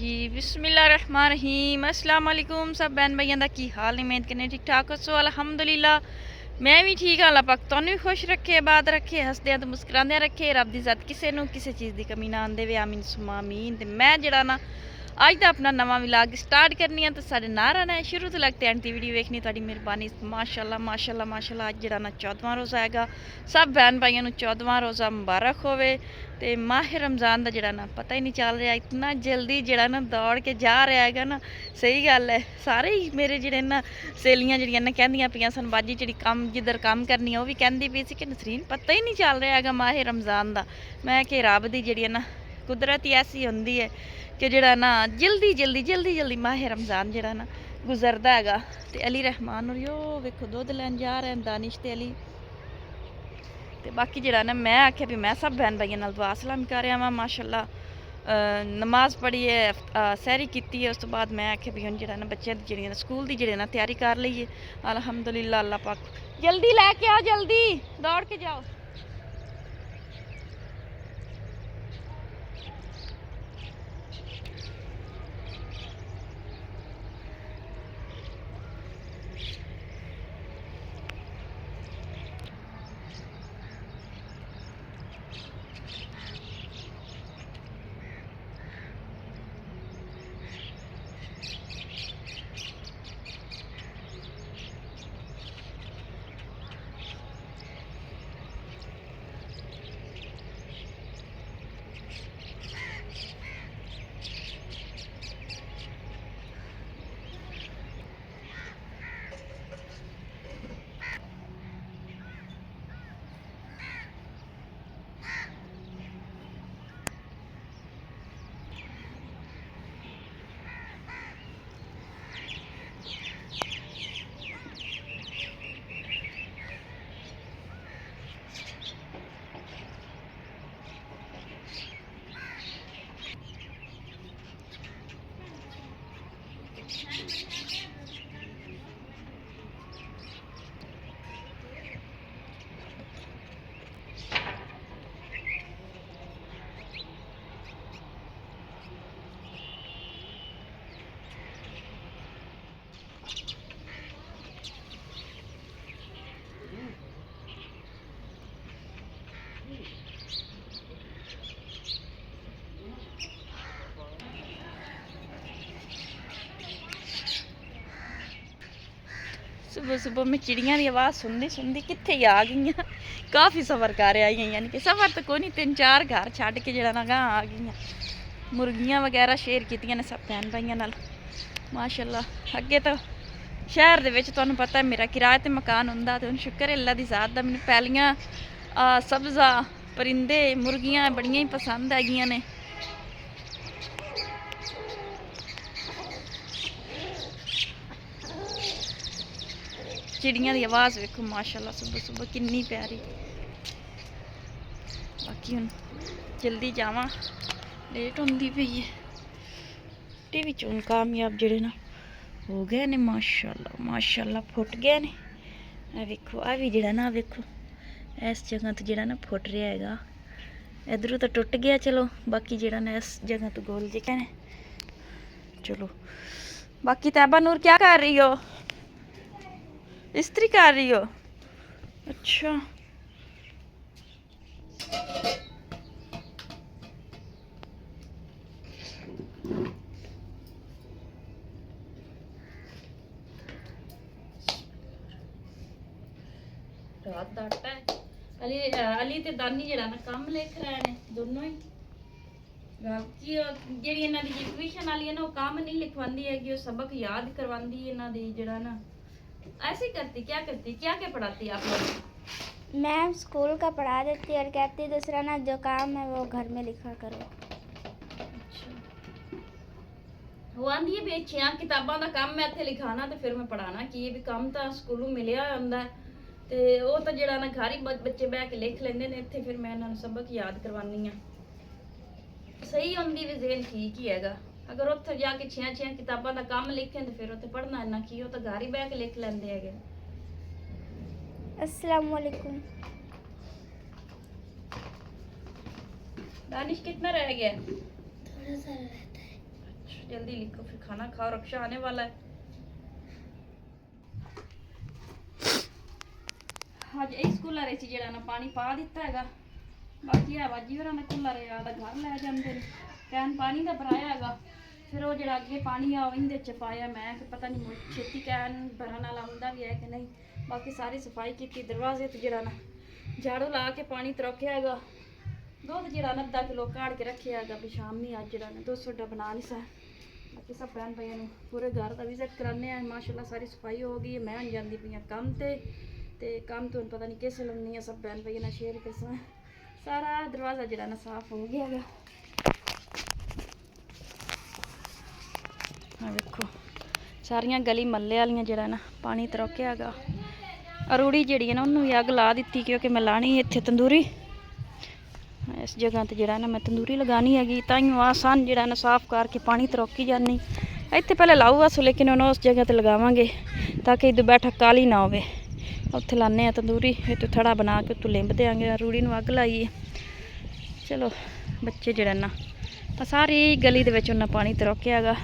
जी बिस्मिल्लाहिर्रहमानिर्रहीम अस्सलाम वालेकुम सब बहन भाइयों का की हाल है। उम्मीद करने ठीक ठाक हो सो अल्हम्दुलिल्लाह मैं भी ठीक हाँ। अल्लाह पाक तुहानू भी खुश रखे, आबाद रखे, हसदे तो मुस्कुरांदे रखे। रब दी ज़ात किसी नू किसी चीज़ की कमी ना आन देवे, आमीन सुमा आमीन। ते मैं जड़ा ना अज का अपना नवा विलाग स्टार्ट करनी है, तो साढ़े नाल रहना है, शुरू तो लगते एंड दी वीडियो वेखनी तुहाडी मेहरबानी। माशाअल्लाह माशाअल्लाह माशाअल्लाह अज जड़ा ना 14वां रोज़ा हैगा। सब बहन भाइयों नू 14वां रोज़ा मुबारक होवे। तो माह रमज़ान का जड़ा ना पता ही नहीं चल रहा, इतना जल्दी जड़ा ना दौड़ के जा रहा है ना। सही गल है, सारे ही मेरे जड़े ना सहेलियां जड़ियां ना कहंदियां पियां सन, बाजी जी कम जिधर काम करनी है वो भी कहती पई सी कि नसरीन पता ही नहीं चल रहा है माह रमज़ान का। मैं कि रब दी जड़ी ना कुदरत ही ऐसी होंदी है कि जड़ा ना जल्दी जल्दी जल्दी जल्दी माह रमज़ान जड़ा ना गुजरदा हैगा। ते अली रहमान और यो वेखो दुध लैन जा रहे हैं, दानिश ते अली। तो बाकी जड़ा ना मैं आख्या भी मैं सब बहन भाइयों नाल दुआ सलाम कर रहा वहाँ। माशाअल्लाह नमाज पढ़ी है, सैरी की है। उस तो बाद मैं आख्या भी हम जड़ा ना बच्चों की जड़ी स्कूल की जड़ी ना तैयारी कर लीए। अल्हम्दुलिल्लाह अल्लाह पाक जल्दी लैके आओ, जल्दी दौड़ के जाओ। सुबह सुबह मैं चिड़िया की आवाज़ सुनती सुनती कित्थे आ गई। काफ़ी सफ़र कर आई हैं, यानी कि सफ़र तो कोई नहीं, 3-4 घर छड़ के जड़ा ना गां आ गई। मुर्गियां वगैरह शेयर कीतियां ने सब भैन भाइयों नाल माशाअल्लाह। अगे तो शहर दे विच तुहानूं पता है मेरा किराए ते मकान हुंदा, ते हुण शुक्र है अल्लाह दी ज़ात दा मैनूं पैलियां सब्ज़ा परिंदे मुर्गियां बड़ियां ही पसंद हैगियां ने। चिड़िया की आवाज़ वेखो माशाअल्लाह सुबह सुबह कितनी प्यारी। बाकी हम जल्दी जावा, लेट होंदी पई है। टी वी चुन कामयाब जड़े ना हो गए ने माशाअल्लाह माशाअल्लाह, फुट गए ने। आ वेखो आ भी जड़ा ना वेखो इस जगह तो जड़ा ना फुट रहा हैगा, इधरों तो टुट गया। चलो बाकी जड़ा ना इस जगह तो गोल जे ने। चलो बाकी तैबा नूर क्या कर रही हो? इस्त्री कर रही हो? अच्छा रात दा आटा है। अली ते दानी जड़ा ना काम लिख रहे ने दोनों ही। बाकी जेड़ी इन्हां दी ट्यूशन वाली है ना, वो काम नहीं लिखवांदी है कि वो सबक याद करवांदी है इन्हां दी जड़ा ना। ऐसे करती क्या क्या पढ़ाती आप लोग? मैम स्कूल का पढ़ा देती और कहती दूसरा ना जो काम है वो घर में लिखा करो। अच्छा वो आंदी है भी छिया किताबां दा काम मैं इत्थे लिखाना ते फिर मैं पढ़ाना कि ये भी काम तो स्कूलों मिलिया हुंदा ते वो तो जड़ा ना घर ही बच्चे बह के लिख लेंदे ने, इत्थे फिर मैं इन्हां नूं सबक याद करवानी आ। सही होंदी भी जेल ठीक ही हैगा। अगर उत्थे जाके 6 किताबां दा काम लिखें तो फिर उत्थे पढ़ना इन्ना की, वो तो घर ही बह के लिख लेंदे हैगे। अस्सलाम वालेकुम। दानिश कितना रह गया? थोड़ा सा रहता है। जल्दी लिखो फिर खाना खाओ, रक्षा आने वाला है। ਅੱਜ ਇਸ ਕੂਲਰ ਵਿੱਚ ਜਿਹੜਾ ਨਾ ਪਾਣੀ ਪਾ ਦਿੱਤਾ ਹੈਗਾ, ਬਾਕੀ ਆ ਬਾਜੀ ਹੋਰਾਂ ਨੇ ਕੂਲਰ ਆਦਾ ਘਰ ਲੈ ਜਾਂਦੇ ਨੇ। ਕੈਨ ਪਾਣੀ ਦਾ ਭਰਾਇਆ ਹੈਗਾ, ਫਿਰ ਉਹ ਜਿਹੜਾ ਅੱਗੇ ਪਾਣੀ ਆ ਉਹਦੇ ਚ ਪਾਇਆ ਮੈਂ ਕਿ ਪਤਾ ਨਹੀਂ ਛੇਤੀ ਕੈਨ ਭਰਨ ਵਾਲਾ ਹੁੰਦਾ ਵੀ ਹੈ ਕਿ ਨਹੀਂ। ਬਾਕੀ ਸਾਰੀ ਸਫਾਈ ਕੀਤੀ, ਦਰਵਾਜ਼ੇ ਤੇ ਜਿਹੜਾ ਨਾ ਝਾੜੂ ਲਾ ਕੇ ਪਾਣੀ ਤਰੋਕਿਆ ਹੈਗਾ। ਦੁੱਧ ਜਿਹੜਾ ਨਾ ਅੱਧਾ ਕਿਲੋ ਕਾੜ ਕੇ ਰੱਖਿਆ ਹੈਗਾ ਵੀ ਸ਼ਾਮੀ ਅੱਜ ਜਿਹੜਾ ਨਾ 200 ਦਾ ਬਣਾ ਲਈ ਸਾ। ਬਾਕੀ ਸਭ ਭੈਣ ਭਾਈਆਂ ਨੂੰ ਪੂਰੇ ਘਰ ਦਾ ਵਿਜ਼ਿਟ ਕਰਾਉਂਦੇ ਆ। ਮਾਸ਼ਾਅੱਲਾ ਸਾਰੀ ਸਫਾਈ ਹੋ ਗਈ ਹੈ। ਮੈਂ ਹੁਣ ਜਾਂਦੀ ਪਈ ਹਾਂ ਕੰਮ ਤੇ ਕੰਮ ਤੋਂ ਪਤਾ ਨਹੀਂ ਕਿਸ ਲਾਉਣੀ ਹੈ। ਸਭ ਭੈਣ ਭਾਈਆਂ ਨਾਲ ਸ਼ੇਅਰ ਕਰਸਾਂ। ਸਾਰਾ ਦਰਵਾਜ਼ਾ ਜਿਹੜਾ ਨਾ ਸਾਫ਼ ਹੋ ਗਿਆ ਹੈਗਾ। ਆ ਵੇਖੋ ਸਾਰੀਆਂ ਗਲੀ ਮੱਲੇ ਵਾਲੀਆਂ ਜਿਹੜਾ ਨਾ ਪਾਣੀ ਤਰੋਕਿਆ ਹੈਗਾ। ਅਰੂੜੀ ਜਿਹੜੀ ਹੈ ਨਾ ਉਹਨੂੰ ਵੀ ਅੱਗ ਲਾ ਦਿੱਤੀ ਕਿਉਂਕਿ ਮੈਂ ਲਾਣੀ ਇੱਥੇ ਤੰਦੂਰੀ। ਇਸ ਜਗ੍ਹਾ ਤੇ ਜਿਹੜਾ ਨਾ ਮੈਂ ਤੰਦੂਰੀ ਲਗਾਣੀ ਹੈਗੀ, ਤਾਂ ਹੀ ਆਸਾਨ ਜਿਹੜਾ ਨਾ ਸਾਫ਼ ਕਰਕੇ ਪਾਣੀ ਤਰੋਕੀ ਜਾਨੀ। ਇੱਥੇ ਪਹਿਲੇ ਲਾਊਗਾ ਸੋ ਲੇਕਿਨ ਹੁਣ ਉਸ ਜਗ੍ਹਾ ਤੇ ਲਗਾਵਾਂਗੇ ਤਾਂ ਕਿ ਇਦੋਂ ਬੈਠਕ ਕਾਲੀ ਨਾ ਹੋਵੇ। ਉੱਥੇ ਲਾਉਂਦੇ ਆ ਤੰਦੂਰੀ, ਇੱਥੇ ਥੜਾ ਬਣਾ ਕੇ ਉੱਤੋਂ ਲਿੰਬ ਦਿਆਂਗੇ। ਰੂੜੀ ਨੂੰ ਅੱਗ ਲਾਈਏ। ਚਲੋ ਬੱਚੇ ਜਿਹੜਾ ਨਾ ਸਾਰੀ ਗਲੀ ਦੇ ਵਿੱਚ ਉਹਨਾਂ ਪਾਣੀ ਤਰੋਕਿਆ ਹੈਗਾ।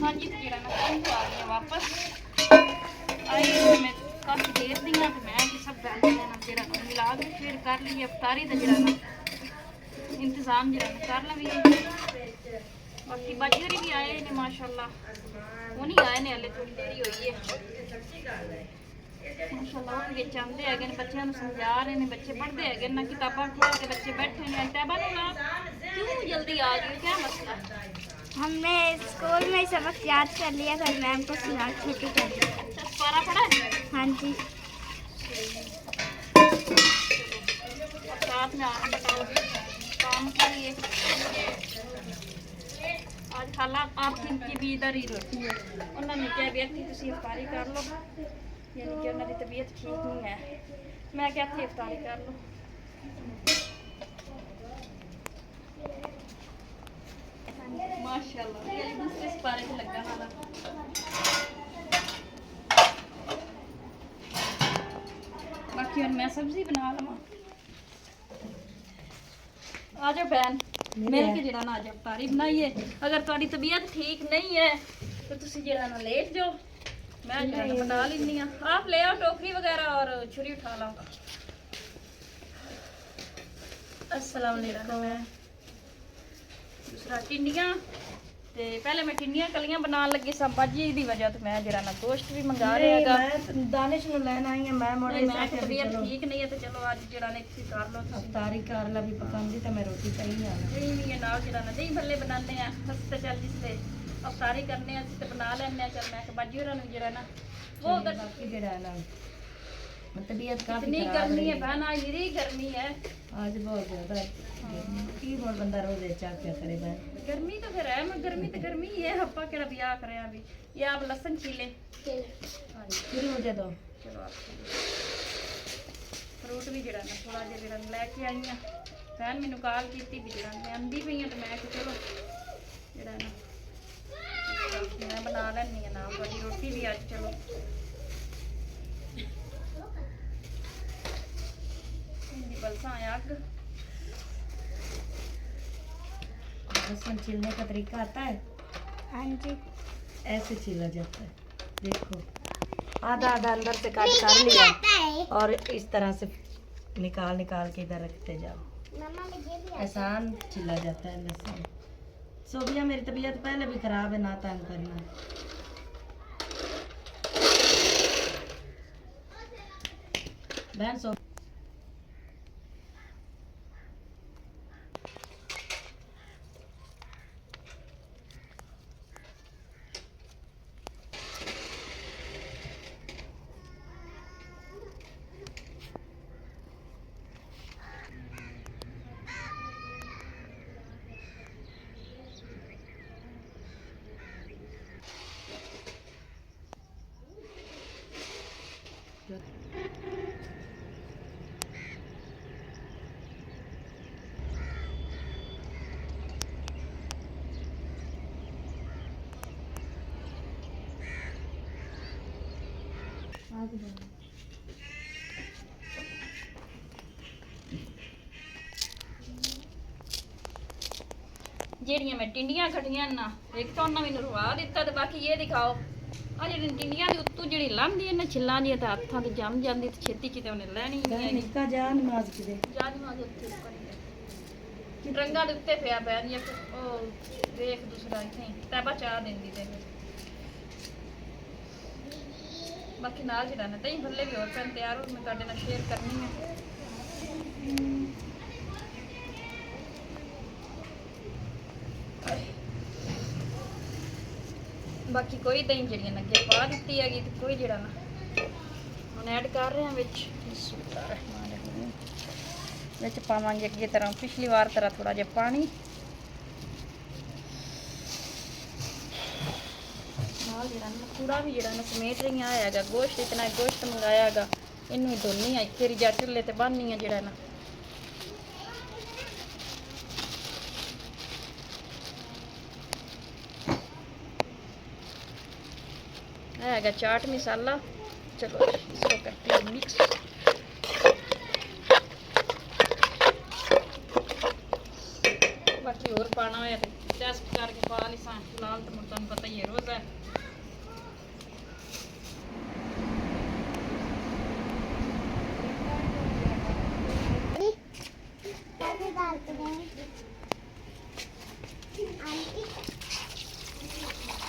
हाँ जी, तो जरा मैं काम तो आ गई वापस आई मैं काफ़ी देर दी हाँ। तो मैं कि सब बैठ जाना जरा मिला के फिर कर ली अफ्तारी का जरा ना इंतज़ाम जरा कर लवी। बाकी बाजी होरी भी आए ने माशाल्लाह, वो नहीं आए ने हले थोड़ी देरी हुई है माशाल्लाह। वो बिच आंदे है बच्चों को समझा रहे हैं, बच्चे पढ़ते हैं ना किताबा खोल के बच्चे बैठे हैं। टैबा ना क्यों जल्दी आ गए, क्या मसला? हमने स्कूल में सबक याद कर लिया, फिर मैम को सुना छुट्टी कर दी। पारा पड़ा है? हाँ जी। साथ में आना बताओ काम के लिए। आज खाला आपकी भी इधर ही रोटी है। उन्होंने क्या भी थी तुम इफ्तारी कर लो, यानी कि उन्होंने तबीयत ठीक नहीं है। मैं क्या थी इफ्तारी कर लो। माशाल्लाह ये दूसरे सिपारे पे लगा वाला। बाकी और मैं सब्जी बना लवा। आ जाओ बहन मिल के जरा ना आ जाओ इफ्तारी बनाइए। अगर तुम्हारी तबीयत ठीक नहीं है तो तुसी जरा ना लेट जाओ, मैं जरा बना लेनी हां। आप ले आओ टोकरी वगैरह और छुरी उठा लो। अस्सलाम वालेकुम। दूसरा टिंडियां ते पहले मैं टिंडियां कलियां बनाने लगी सा बाजी दी वजह तो मैं जरा ना गोश्त भी मंगा रहे हैगा। मैं दानिश नु लेना आई मैं मोड़े मैं तबीयत ठीक नहीं है तो चलो आज जरा ने इसी कर लो। अफ्तारी कर ला भी पकांदी तो मैं रोटी पई ना नहीं है नाल जरा ना दही भल्ले बनाने हैं हस्ते चल जिससे अफ्तारी करने हैं तो बना लेने हैं। चल मैं बाजी होरां नु जरा ना वो बाकी जेड़ा ना तबीयत काफी इतनी गर्मी है बहन, आज इतनी गर्मी है आज बहुत ज्यादा की मोड़ बंदा रोजे चा क्या करे बहन। गर्मी तो फिर है मैं गर्मी तो गर्मी ही है। हप्पा केड़ा ब्याह करे अभी ये आप लहसुन छीले हां जी शुरू हो जा दो। चलो आप फ्रूट भी जरा ना थोड़ा जिहा जरा लेके आई हां। बहन मैनू कॉल कीती भी जरा मैं आंदी पई हां तो मैं कि चलो जरा ना मैं बना लैनी हां ना थोड़ी रोटी भी आज। चलो बलसा अग लहसुन छीलने का तरीका आता है? हाँ जी। ऐसे छीला जाता है, देखो आधा आधा अंदर से काट कर लिया और इस तरह से निकाल निकाल के इधर रखते जाओ। आसान छीला जाता है लहसुन। सोबिया मेरी तबीयत पहले भी खराब है, ना तंग करना। बहन सो ਜਿਹੜੀਆਂ ਮੈਂ ਟਿੰਡੀਆਂ ਕੱਢੀਆਂ ਨਾ, ਇੱਕ ਤਾਂ ਉਹਨਾਂ ਮੈਨੂੰ ਰਵਾ ਦਿੱਤਾ ਤੇ ਬਾਕੀ ਇਹ ਦਿਖਾਓ ਆ ਜਿਹੜੀ ਟਿੰਡੀਆਂ ਦੇ ਉੱਤੋਂ ਜਿਹੜੀ ਲੰਘਦੀ ਹੈ ਨਾ ਛਿੱਲਾਂ ਦੀਆਂ ਤਾਂ ਹੱਥਾਂ ਤੇ ਜੰਮ ਜਾਂਦੀ ਤੇ ਛੇਤੀ ਕਿਤੇ ਉਹਨੇ ਲੈਣੀ ਨਹੀਂ ਹੈਗੀ। ਨਿੱਕਾ ਜਾ ਨਮਾਜ਼ ਕਿਤੇ ਜਾਦੀ ਮਾਂ ਦੇ ਉੱਤੇ ਉੱਪਰ ਰੰਗਾਂ ਦੇ ਉੱਤੇ ਪਿਆ ਪੈਣ ਜਾਂ ਉਹ ਦੇਖ ਦੂਸਰਾ ਇੱਥੇ ਤਾਂ ਬਚਾ ਦਿੰਦੀ ਤੇ ਬਾਕੀ ਨਾਲ ਜਿਹੜਾ ਨਾ ਤਹੀਂ ਭੱਲੇ ਵੀ ਹੋਰ ਪੈਣ ਤਿਆਰ ਹੋ ਮੈਂ ਤੁਹਾਡੇ ਨਾਲ ਸ਼ੇਅਰ ਕਰਨੀ ਹੈ। ਬਾਕੀ ਕੋਈ ਦਹੀਂ ਜਿਹੜੀਆਂ ਨਾ ਅੱਗੇ ਪਾ ਦਿੱਤੀ ਹੈਗੀ ਤੇ ਕੋਈ ਜਿਹੜਾ ਨਾ ਹੁਣ ਐਡ ਕਰ ਰਹੇ ਹਾਂ ਵਿੱਚ ਵਿੱਚ ਪਾਵਾਂਗੇ ਅੱਗੇ ਤਰ੍ਹਾਂ ਪਿਛਲੀ ਵਾਰ ਤਰ੍ਹਾਂ ਥੋੜਾ ਜਿਹਾ ਪਾਣੀ ਨਾਲ ਜਿਹੜਾ ਨਾ ਪੂਰਾ ਵੀ ਜਿਹੜਾ ਨਾ ਸਮੇਟ ਰਹੀ ਆਇਆ ਹੈਗਾ ਗੋਸ਼ਤ ਇਤਨਾ ਗੋਸ਼ਤ ਮੰਗਾਇਆ ਹੈਗਾ ਇਹਨੂੰ ਹੀ ਧੋਣੀ ਆ ਇੱਥੇ ਰਿਜਾ ਚੁੱਲ੍ਹੇ ਤੇ ਬੰਨ੍ਹਨੀ ਆ ਜਿਹੜਾ ਨਾ आएगा चाट मसाला। चलो इसको करते हैं मिक्स। बाकी और पाना है टेस्ट करके पा ली सा फिलहाल तो मुझे पता ही है रोज़ है।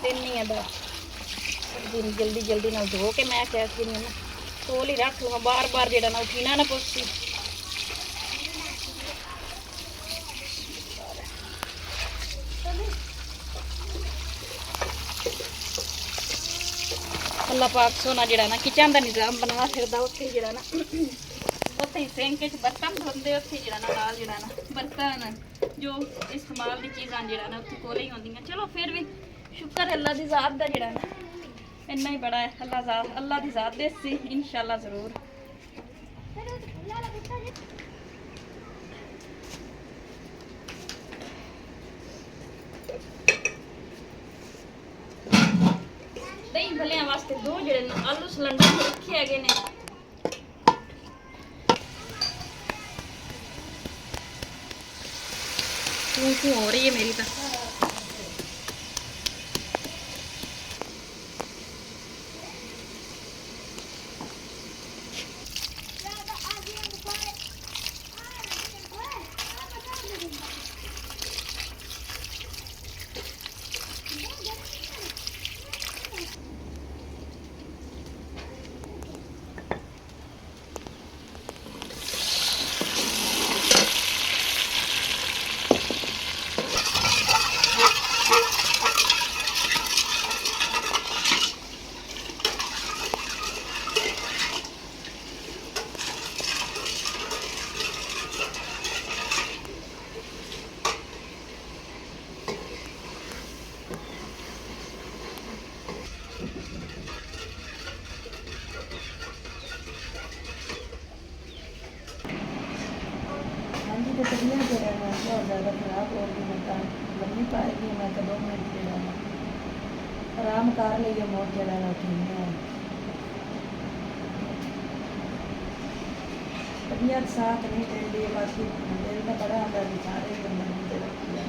दिन नहीं है बस दिन जल्दी जल्दी ना धो के मैं क्या ना तोल ही रख लूँगा बार बार जेड़ा ना उठी ना पुछती अल्लाह पाक सोना जेड़ा ना किचन का निज़ाम बना फिरदा उत्थे जेड़ा ना उत्थे ही सिंक च बर्तन धोंदे उत्थे जेड़ा ना नाल जेड़ा ना बर्तन जो इस्तेमाल दी चीज़ां जेड़ा ना उत्थे कोले ही होंदियां। चलो फिर भी शुक्र अल्लाह दी ज़ात दा जेड़ा ना इन्ना ही बड़ा है। अल्लाह दी ज़ात दे सी इंशाल्लाह ज़रूर। दही भलिया वास्ते दो जेड़े आलू सिलेंडर रखे हैगे ने तू हो रही है मेरी तो तो तबियत जो है ना बहुत ज़्यादा ख़राब हो गई मैं लम्बी पाएगी मैं तो 2 मिनट के जाना आराम कर लीए मोट जरा ना ठीक है तबियत साथ नहीं देती बाकी दिल में बड़ा अंदर बेचारे बंदे रखी है।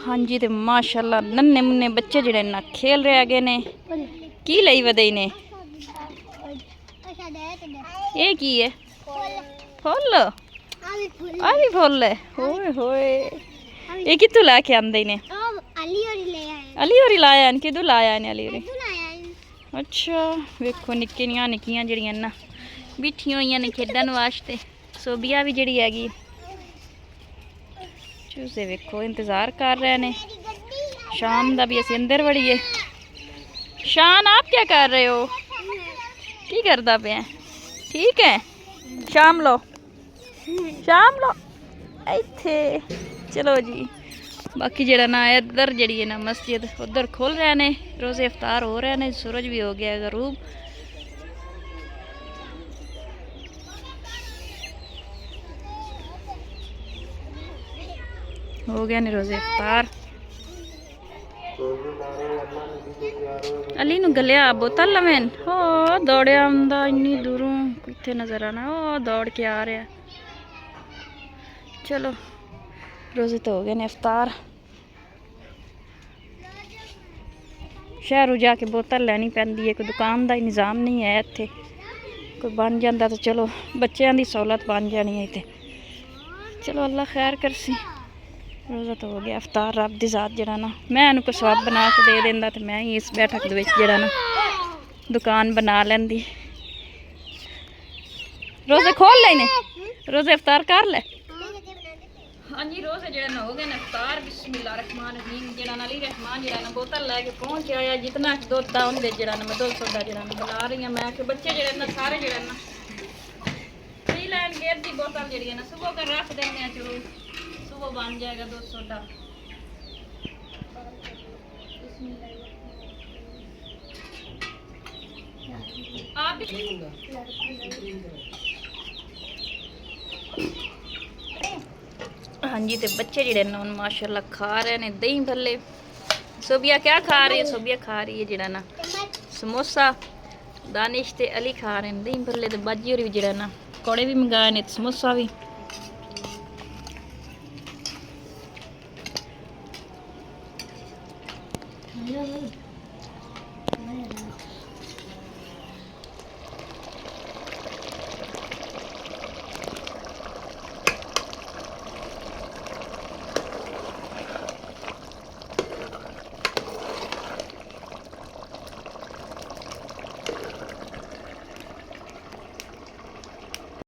हाँ जी तो माशाल्लाह नन्हे मुन्ने बच्चे जेड़े ना खेल रहे आगे ने की लई वदई ने ये की है फुल आ भी फुल है होए होए ये कितों लाके आंदे ने अली होरी लाया न किदों लाया ने अली होरी अच्छा वेखो निक्कियां निक्कियां जेड़ियां ना बिठियां होइयां ने खेडन वास्ते सोबिया भी जेड़ी हैगी चूसे वेखो इंतज़ार कर रहे ने शाम का भी असीं अंदर वड़ीए शान आप क्या कर रहे हो? की करदा पे ठीक है शाम लो इत्थे चलो जी। बाकी जरा ना इधर जड़ी है ना मस्जिद उधर खोल रहे ने रोज़े इफ्तार हो रहे ने सूरज भी हो गया गरूब। हो गया ने रोज़े इफ्तार। अली नु गलिया बोतल लवेन हो दौड़िया आंदा इन्नी दूरों किथे नजर आना ओ दौड़ के आ रहा। चलो रोज़े तो हो गए ने इफ्तार। शहरों जाके बोतल लैनी पैंदी है कोई दुकान का निज़ाम नहीं है इत्थे कोई बन जाता तो चलो बच्चों की सहूलत बन जानी है इत्थे। चलो अल्लाह खैर करसी। रोज़ा तो हो गया इफ्तार रब दी ज़ात जरा ना मैं इन्हू कुछ स्वाब बना के दे देंदा तो मैं ही इस बैठक दे विच जरा ना दुकान बना लैंदी। रोज़े खोल लेने रोज़े इफ्तार कर ले। हाँ जी रोज़े जरा ना हो गए ना इफ्तार बिस्मिल्लाह रहमान रहीम। जरा ना अली रहमान जरा ना बोतल लेके पहुँच आया जितना दुध दा उनदे जरा ना मैं 200 दा जरा ना बना रही हूँ। मैं कि बच्चे जरा ना सारे जरा ना पी लैणगे अद्धी बोतल जड़ी है ना सुबह कर रख देंगे हैं। चलो सुबह बन जाएगा 200 दा। आप हाँ जी तो बच्चे जड़े ना माशाल्लाह खा रहे ने दही भल्ले। सोबिया क्या खा रही है? सोबिया खा रही है जड़ा ना समोसा। दानिश ते अली खा रहे हैं दही भल्ले। तो बाजी होर भी जड़ा ना पकौड़े भी मंगाए ने समोसा भी।